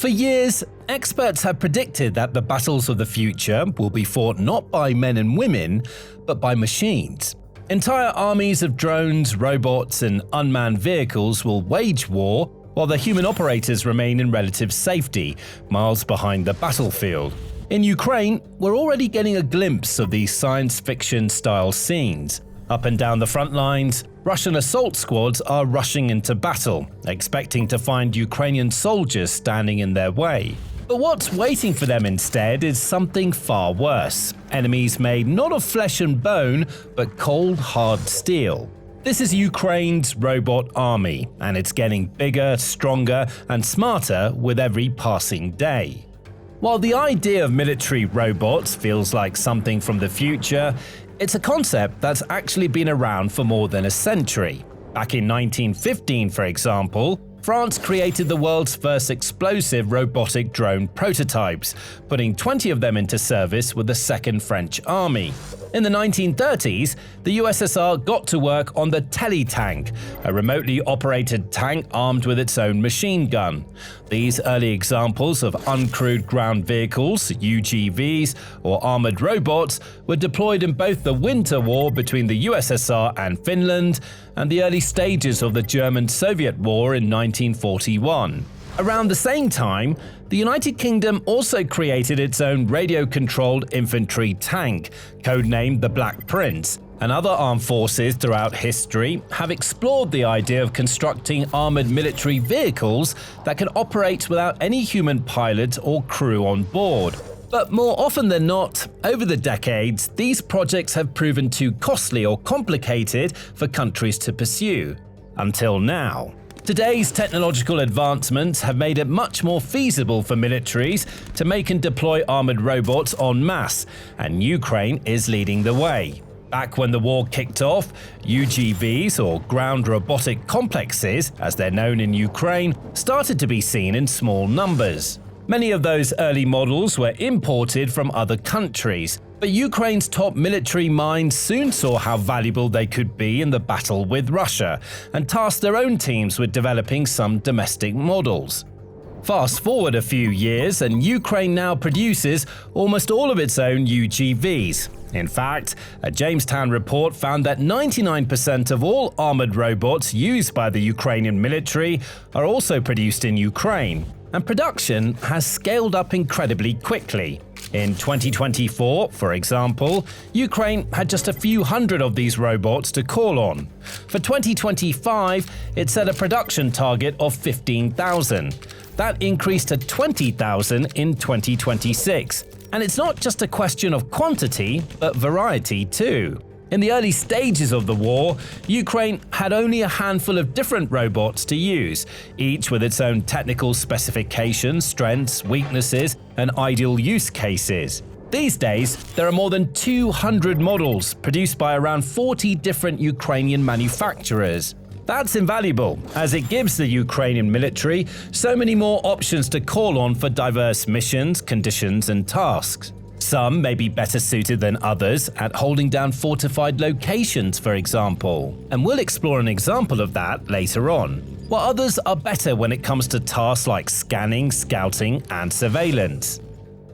For years, experts have predicted that the battles of the future will be fought not by men and women, but by machines. Entire armies of drones, robots, and unmanned vehicles will wage war, while the human operators remain in relative safety, miles behind the battlefield. In Ukraine, we're already getting a glimpse of these science fiction-style scenes. Up and down the front lines, Russian assault squads are rushing into battle, expecting to find Ukrainian soldiers standing in their way. But what's waiting for them instead is something far worse. Enemies made not of flesh and bone, but cold, hard steel. This is Ukraine's robot army, and it's getting bigger, stronger, and smarter with every passing day. While the idea of military robots feels like something from the future, it's a concept that's actually been around for more than a century. Back in 1915, for example, France created the world's first explosive robotic drone prototypes, putting 20 of them into service with the Second French Army. In the 1930s, the USSR got to work on the Teletank, a remotely operated tank armed with its own machine gun. These early examples of uncrewed ground vehicles, UGVs, or armored robots were deployed in both the Winter War between the USSR and Finland and the early stages of the German-Soviet War in 1941. Around the same time, the United Kingdom also created its own radio-controlled infantry tank, codenamed the Black Prince, and other armed forces throughout history have explored the idea of constructing armored military vehicles that can operate without any human pilot or crew on board. But more often than not, over the decades, these projects have proven too costly or complicated for countries to pursue. Until now. Today's technological advancements have made it much more feasible for militaries to make and deploy armored robots en masse, and Ukraine is leading the way. Back when the war kicked off, UGVs, or ground robotic complexes, as they're known in Ukraine, started to be seen in small numbers. Many of those early models were imported from other countries, but Ukraine's top military minds soon saw how valuable they could be in the battle with Russia and tasked their own teams with developing some domestic models. Fast forward a few years and Ukraine now produces almost all of its own UGVs. In fact, a Jamestown report found that 99% of all armored robots used by the Ukrainian military are also produced in Ukraine, and production has scaled up incredibly quickly. In 2024, for example, Ukraine had just a few hundred of these robots to call on. For 2025, it set a production target of 15,000. That increased to 20,000 in 2026. And it's not just a question of quantity, but variety too. In the early stages of the war, Ukraine had only a handful of different robots to use, each with its own technical specifications, strengths, weaknesses, and ideal use cases. These days, there are more than 200 models produced by around 40 different Ukrainian manufacturers. That's invaluable, as it gives the Ukrainian military so many more options to call on for diverse missions, conditions, and tasks. Some may be better suited than others at holding down fortified locations, for example, and we'll explore an example of that later on, while others are better when it comes to tasks like scanning, scouting, and surveillance.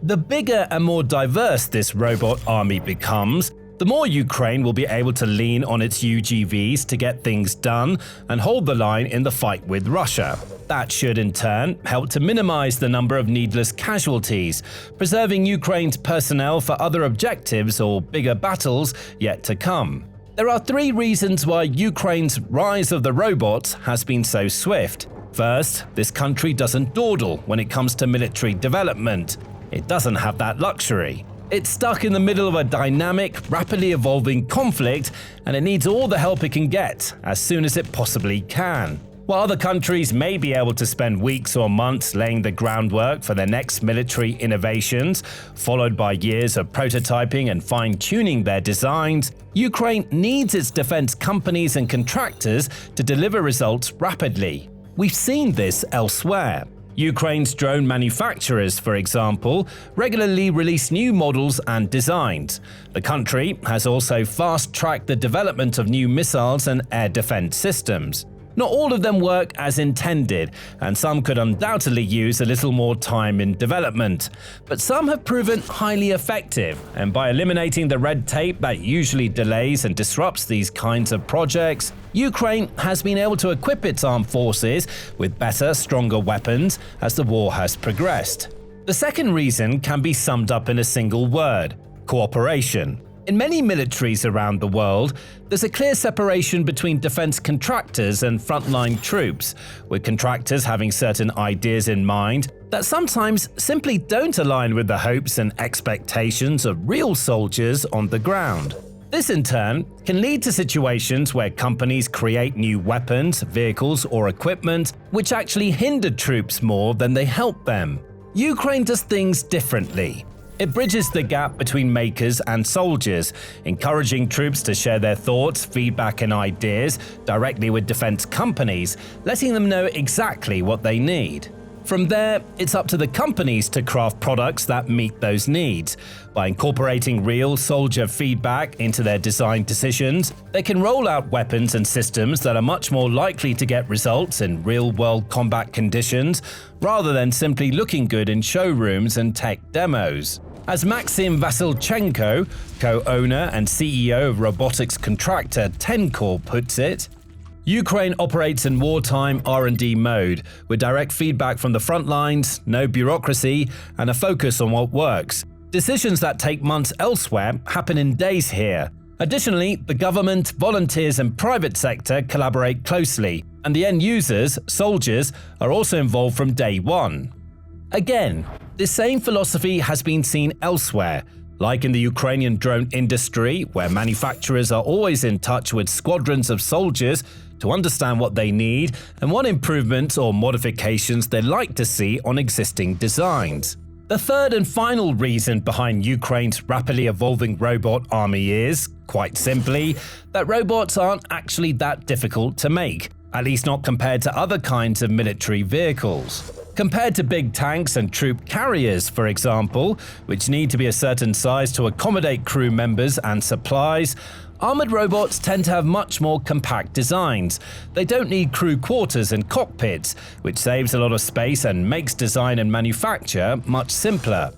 The bigger and more diverse this robot army becomes, the more Ukraine will be able to lean on its UGVs to get things done and hold the line in the fight with Russia. That should in turn help to minimize the number of needless casualties, preserving Ukraine's personnel for other objectives or bigger battles yet to come. There are three reasons why Ukraine's rise of the robots has been so swift. First, this country doesn't dawdle when it comes to military development. It doesn't have that luxury. It's stuck in the middle of a dynamic, rapidly evolving conflict, and it needs all the help it can get as soon as it possibly can. While other countries may be able to spend weeks or months laying the groundwork for their next military innovations, followed by years of prototyping and fine-tuning their designs, Ukraine needs its defense companies and contractors to deliver results rapidly. We've seen this elsewhere. Ukraine's drone manufacturers, for example, regularly release new models and designs. The country has also fast-tracked the development of new missiles and air defense systems. Not all of them work as intended, and some could undoubtedly use a little more time in development. But some have proven highly effective, and by eliminating the red tape that usually delays and disrupts these kinds of projects, Ukraine has been able to equip its armed forces with better, stronger weapons as the war has progressed. The second reason can be summed up in a single word: cooperation. In many militaries around the world, there's a clear separation between defense contractors and frontline troops, with contractors having certain ideas in mind that sometimes simply don't align with the hopes and expectations of real soldiers on the ground. This in turn can lead to situations where companies create new weapons, vehicles, or equipment which actually hinder troops more than they help them. Ukraine does things differently. It bridges the gap between makers and soldiers, encouraging troops to share their thoughts, feedback, and ideas directly with defense companies, letting them know exactly what they need. From there, it's up to the companies to craft products that meet those needs. By incorporating real soldier feedback into their design decisions, they can roll out weapons and systems that are much more likely to get results in real-world combat conditions, rather than simply looking good in showrooms and tech demos. As Maxim Vasilchenko, co-owner and CEO of robotics contractor Tencor, puts it, Ukraine operates in wartime R&D mode, with direct feedback from the front lines, no bureaucracy, and a focus on what works. Decisions that take months elsewhere happen in days here. Additionally, the government, volunteers, and private sector collaborate closely, and the end users, soldiers, are also involved from day one. Again, this same philosophy has been seen elsewhere, like in the Ukrainian drone industry, where manufacturers are always in touch with squadrons of soldiers to understand what they need and what improvements or modifications they'd like to see on existing designs. The third and final reason behind Ukraine's rapidly evolving robot army is, quite simply, that robots aren't actually that difficult to make, at least not compared to other kinds of military vehicles. Compared to big tanks and troop carriers, for example, which need to be a certain size to accommodate crew members and supplies, armored robots tend to have much more compact designs. They don't need crew quarters and cockpits, which saves a lot of space and makes design and manufacture much simpler.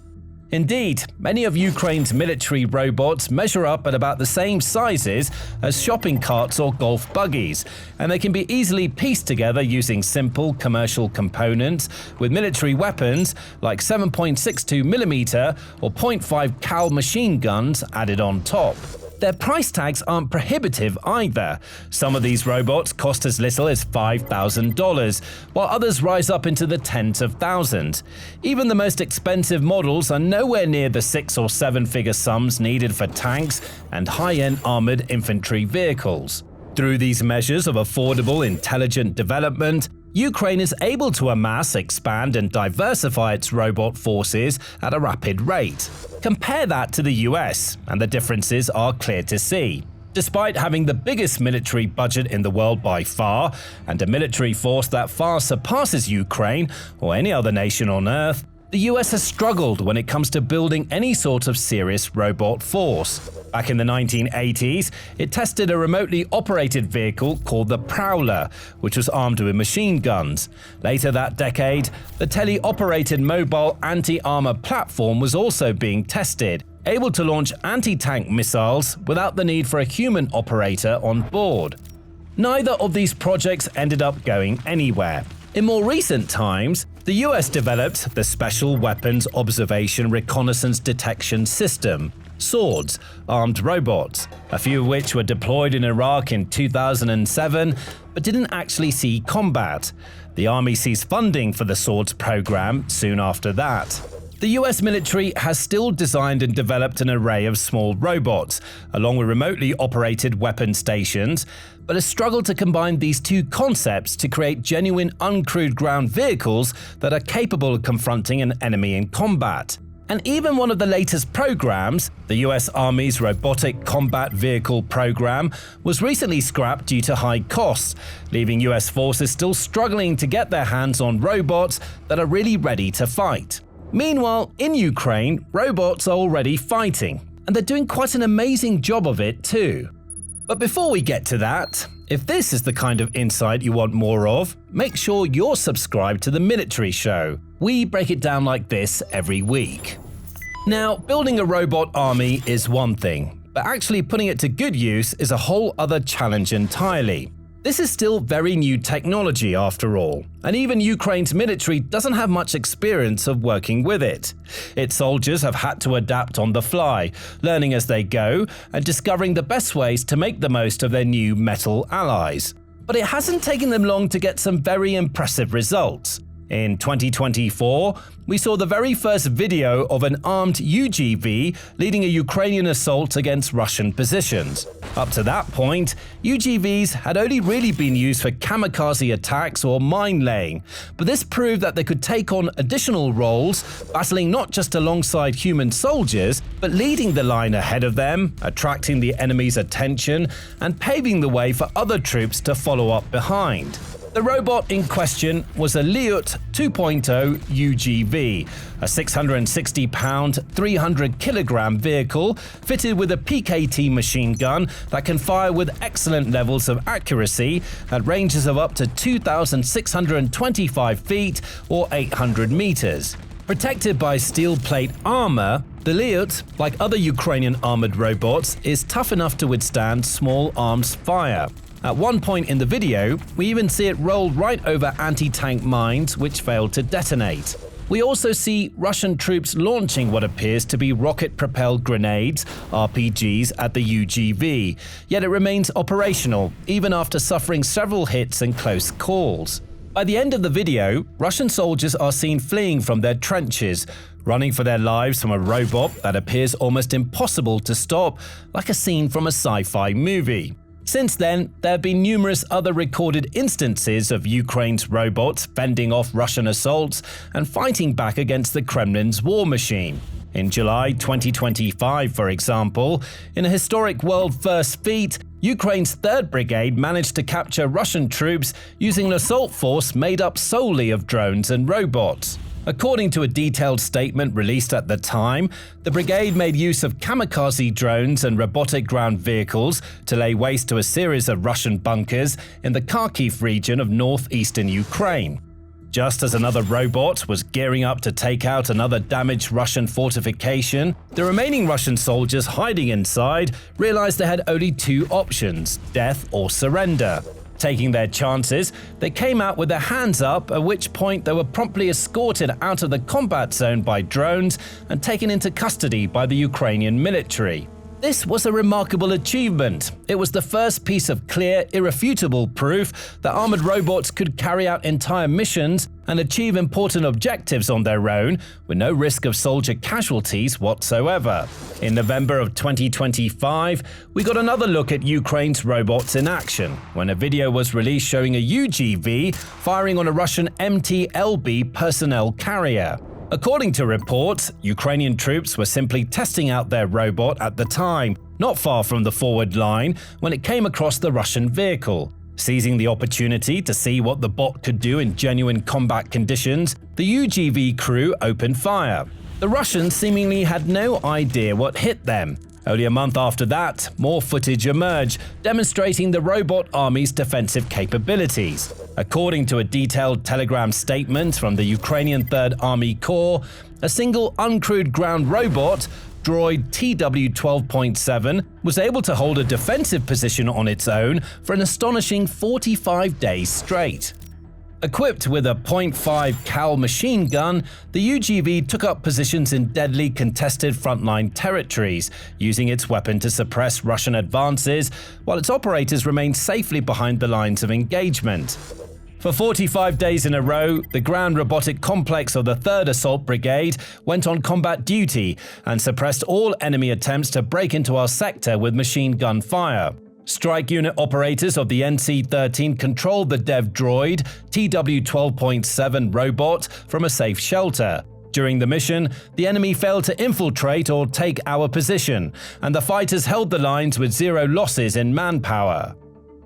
Indeed, many of Ukraine's military robots measure up at about the same sizes as shopping carts or golf buggies, and they can be easily pieced together using simple commercial components, with military weapons like 7.62mm or .5 cal machine guns added on top. Their price tags aren't prohibitive either. Some of these robots cost as little as $5,000, while others rise up into the tens of thousands. Even the most expensive models are nowhere near the 6- or 7-figure sums needed for tanks and high-end armored infantry vehicles. Through these measures of affordable, intelligent development, Ukraine is able to amass, expand, and diversify its robot forces at a rapid rate. Compare that to the US, and the differences are clear to see. Despite having the biggest military budget in the world by far, and a military force that far surpasses Ukraine or any other nation on Earth, the US has struggled when it comes to building any sort of serious robot force. Back in the 1980s, it tested a remotely operated vehicle called the Prowler, which was armed with machine guns. Later that decade, the tele-operated mobile anti-armor platform was also being tested, able to launch anti-tank missiles without the need for a human operator on board. Neither of these projects ended up going anywhere. In more recent times, the US developed the Special Weapons Observation Reconnaissance Detection System, SWORDS, armed robots, a few of which were deployed in Iraq in 2007 but didn't actually see combat. The Army ceased funding for the SWORDS program soon after that. The US military has still designed and developed an array of small robots, along with remotely operated weapon stations, but has struggled to combine these two concepts to create genuine uncrewed ground vehicles that are capable of confronting an enemy in combat. And even one of the latest programs, the US Army's Robotic Combat Vehicle program, was recently scrapped due to high costs, leaving US forces still struggling to get their hands on robots that are really ready to fight. Meanwhile, in Ukraine, robots are already fighting, and they're doing quite an amazing job of it too. But before we get to that, If this is the kind of insight you want more of, make sure you're subscribed to the Military Show. We break it down like this every week. Now, building a robot army is one thing, but actually putting it to good use is a whole other challenge entirely. This is still very new technology after all, and even Ukraine's military doesn't have much experience of working with it. Its soldiers have had to adapt on the fly, learning as they go and discovering the best ways to make the most of their new metal allies. But it hasn't taken them long to get some very impressive results. In 2024, we saw the very first video of an armed UGV leading a Ukrainian assault against Russian positions. Up to that point, UGVs had only really been used for kamikaze attacks or mine laying, but this proved that they could take on additional roles, battling not just alongside human soldiers, but leading the line ahead of them, attracting the enemy's attention, and paving the way for other troops to follow up behind. The robot in question was a Lyut 2.0 UGV, a 660-pound, 300-kilogram vehicle fitted with a PKT machine gun that can fire with excellent levels of accuracy at ranges of up to 2,625 feet or 800 meters. Protected by steel plate armor, the Lyut, like other Ukrainian armored robots, is tough enough to withstand small arms fire. At one point in the video, we even see it roll right over anti-tank mines which failed to detonate. We also see Russian troops launching what appears to be rocket-propelled grenades, RPGs, at the UGV, yet it remains operational even after suffering several hits and close calls. By the end of the video, Russian soldiers are seen fleeing from their trenches, running for their lives from a robot that appears almost impossible to stop, like a scene from a sci-fi movie. Since then, there have been numerous other recorded instances of Ukraine's robots fending off Russian assaults and fighting back against the Kremlin's war machine. In July 2025, for example, in a historic world-first feat, Ukraine's 3rd Brigade managed to capture Russian troops using an assault force made up solely of drones and robots. According to a detailed statement released at the time, the brigade made use of kamikaze drones and robotic ground vehicles to lay waste to a series of Russian bunkers in the Kharkiv region of northeastern Ukraine. Just as another robot was gearing up to take out another damaged Russian fortification, the remaining Russian soldiers hiding inside realized they had only two options: death or surrender. Taking their chances, they came out with their hands up, at which point they were promptly escorted out of the combat zone by drones and taken into custody by the Ukrainian military. This was a remarkable achievement. It was the first piece of clear, irrefutable proof that armored robots could carry out entire missions and achieve important objectives on their own with no risk of soldier casualties whatsoever. In November of 2025, we got another look at Ukraine's robots in action when a video was released showing a UGV firing on a Russian MT-LB personnel carrier. According to reports, Ukrainian troops were simply testing out their robot at the time, not far from the forward line, when it came across the Russian vehicle. Seizing the opportunity to see what the bot could do in genuine combat conditions, the UGV crew opened fire. The Russians seemingly had no idea what hit them. Only a month after that, more footage emerged, demonstrating the robot army's defensive capabilities. According to a detailed Telegram statement from the Ukrainian 3rd Army Corps, a single uncrewed ground robot, droid TW-12.7, was able to hold a defensive position on its own for an astonishing 45 days straight. Equipped with a .5 cal machine gun, the UGV took up positions in deadly contested frontline territories, using its weapon to suppress Russian advances, while its operators remained safely behind the lines of engagement. For 45 days in a row, the ground robotic complex of the 3rd Assault Brigade went on combat duty and suppressed all enemy attempts to break into our sector with machine gun fire. Strike unit operators of the NC-13 controlled the dev droid TW-12.7 robot from a safe shelter. During the mission, the enemy failed to infiltrate or take our position, and the fighters held the lines with zero losses in manpower.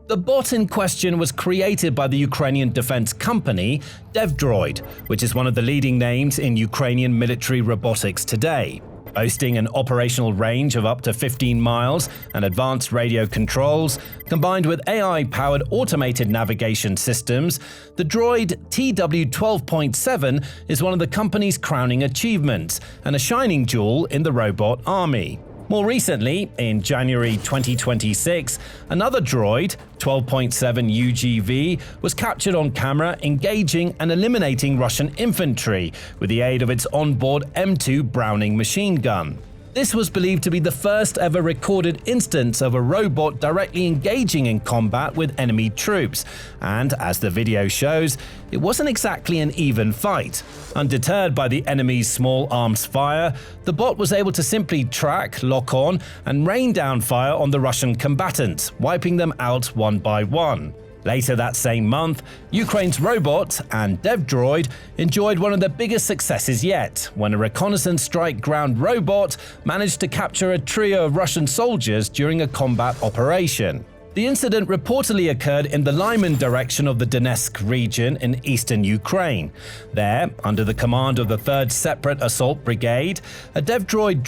The bot in question was created by the Ukrainian defense company DevDroid, which is one of the leading names in Ukrainian military robotics today. Boasting an operational range of up to 15 miles and advanced radio controls, combined with AI-powered automated navigation systems, the droid TW-12.7 is one of the company's crowning achievements and a shining jewel in the robot army. More recently, in January 2026, another droid, 12.7 UGV, was captured on camera engaging and eliminating Russian infantry with the aid of its onboard M2 Browning machine gun. This was believed to be the first ever recorded instance of a robot directly engaging in combat with enemy troops, and as the video shows, it wasn't exactly an even fight. Undeterred by the enemy's small arms fire, the bot was able to simply track, lock on, and rain down fire on the Russian combatants, wiping them out one by one. Later that same month, Ukraine's robot and dev droid enjoyed one of their biggest successes yet, when a reconnaissance strike ground robot managed to capture a trio of Russian soldiers during a combat operation. The incident reportedly occurred in the Lyman direction of the Donetsk region in eastern Ukraine. There, under the command of the 3rd Separate Assault Brigade, a dev droid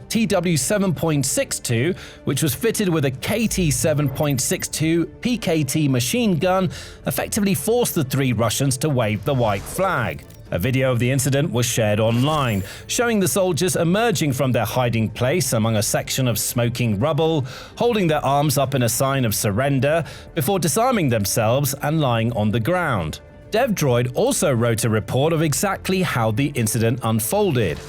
TW-7.62, which was fitted with a KT-7.62 PKT machine gun, effectively forced the 3 Russians to wave the white flag. A video of the incident was shared online, showing the soldiers emerging from their hiding place among a section of smoking rubble, holding their arms up in a sign of surrender, before disarming themselves and lying on the ground. DevDroid also wrote a report of exactly how the incident unfolded.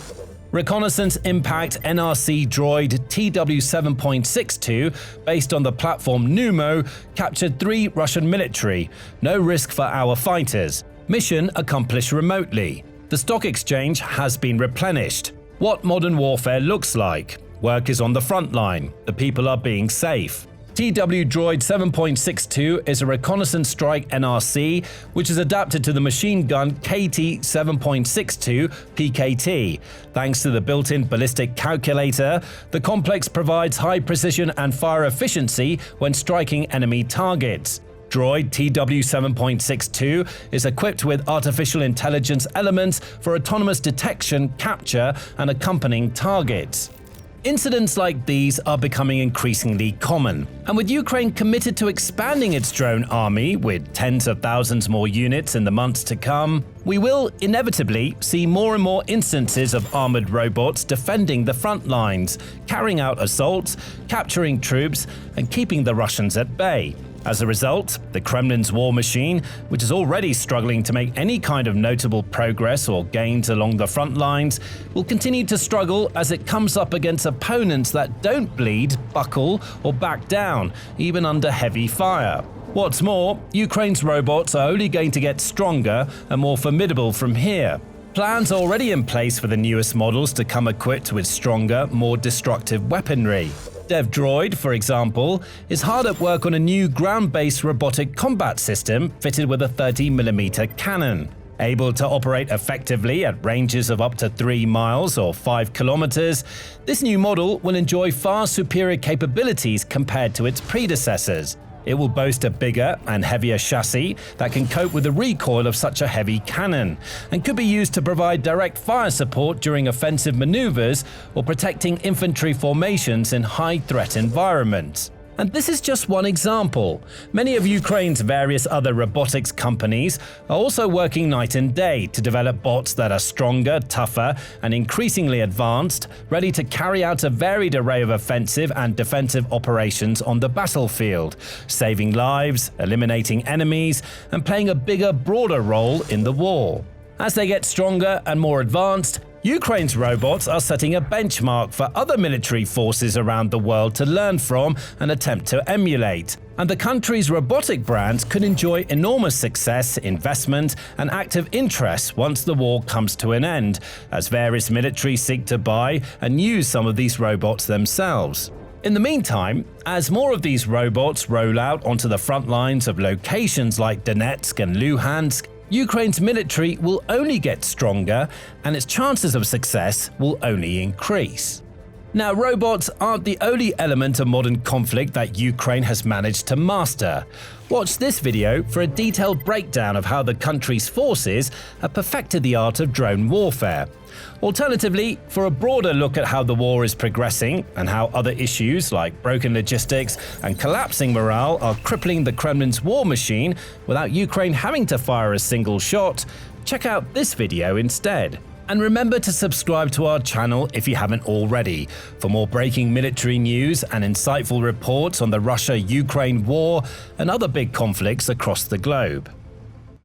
Reconnaissance Impact NRC droid TW-7.62, based on the platform Numo, captured 3 Russian military. No risk for our fighters. Mission accomplished remotely. The stock exchange has been replenished. What modern warfare looks like. Work is on the front line. The people are being safe. TW Droid 7.62 is a reconnaissance strike NRC, which is adapted to the machine gun KT 7.62 PKT. Thanks to the built-in ballistic calculator, the complex provides high precision and fire efficiency when striking enemy targets. Droid TW-7.62 is equipped with artificial intelligence elements for autonomous detection, capture, and accompanying targets. Incidents like these are becoming increasingly common, and with Ukraine committed to expanding its drone army with tens of thousands more units in the months to come, we will inevitably see more and more instances of armored robots defending the front lines, carrying out assaults, capturing troops, and keeping the Russians at bay. As a result, the Kremlin's war machine, which is already struggling to make any kind of notable progress or gains along the front lines, will continue to struggle as it comes up against opponents that don't bleed, buckle, or back down, even under heavy fire. What's more, Ukraine's robots are only going to get stronger and more formidable from here. Plans are already in place for the newest models to come equipped with stronger, more destructive weaponry. DevDroid, for example, is hard at work on a new ground-based robotic combat system fitted with a 30mm cannon. Able to operate effectively at ranges of up to 3 miles or 5 kilometers, this new model will enjoy far superior capabilities compared to its predecessors. It will boast a bigger and heavier chassis that can cope with the recoil of such a heavy cannon, and could be used to provide direct fire support during offensive maneuvers or protecting infantry formations in high-threat environments. And this is just one example. Many of Ukraine's various other robotics companies are also working night and day to develop bots that are stronger, tougher, and increasingly advanced, ready to carry out a varied array of offensive and defensive operations on the battlefield, saving lives, eliminating enemies, and playing a bigger, broader role in the war. As they get stronger and more advanced, Ukraine's robots are setting a benchmark for other military forces around the world to learn from and attempt to emulate. And the country's robotic brands could enjoy enormous success, investment, and active interest once the war comes to an end, as various militaries seek to buy and use some of these robots themselves. In the meantime, as more of these robots roll out onto the front lines of locations like Donetsk and Luhansk, Ukraine's military will only get stronger, and its chances of success will only increase. Now, robots aren't the only element of modern conflict that Ukraine has managed to master. Watch this video for a detailed breakdown of how the country's forces have perfected the art of drone warfare. Alternatively, for a broader look at how the war is progressing and how other issues like broken logistics and collapsing morale are crippling the Kremlin's war machine without Ukraine having to fire a single shot, check out this video instead. And remember to subscribe to our channel if you haven't already, for more breaking military news and insightful reports on the Russia-Ukraine war and other big conflicts across the globe.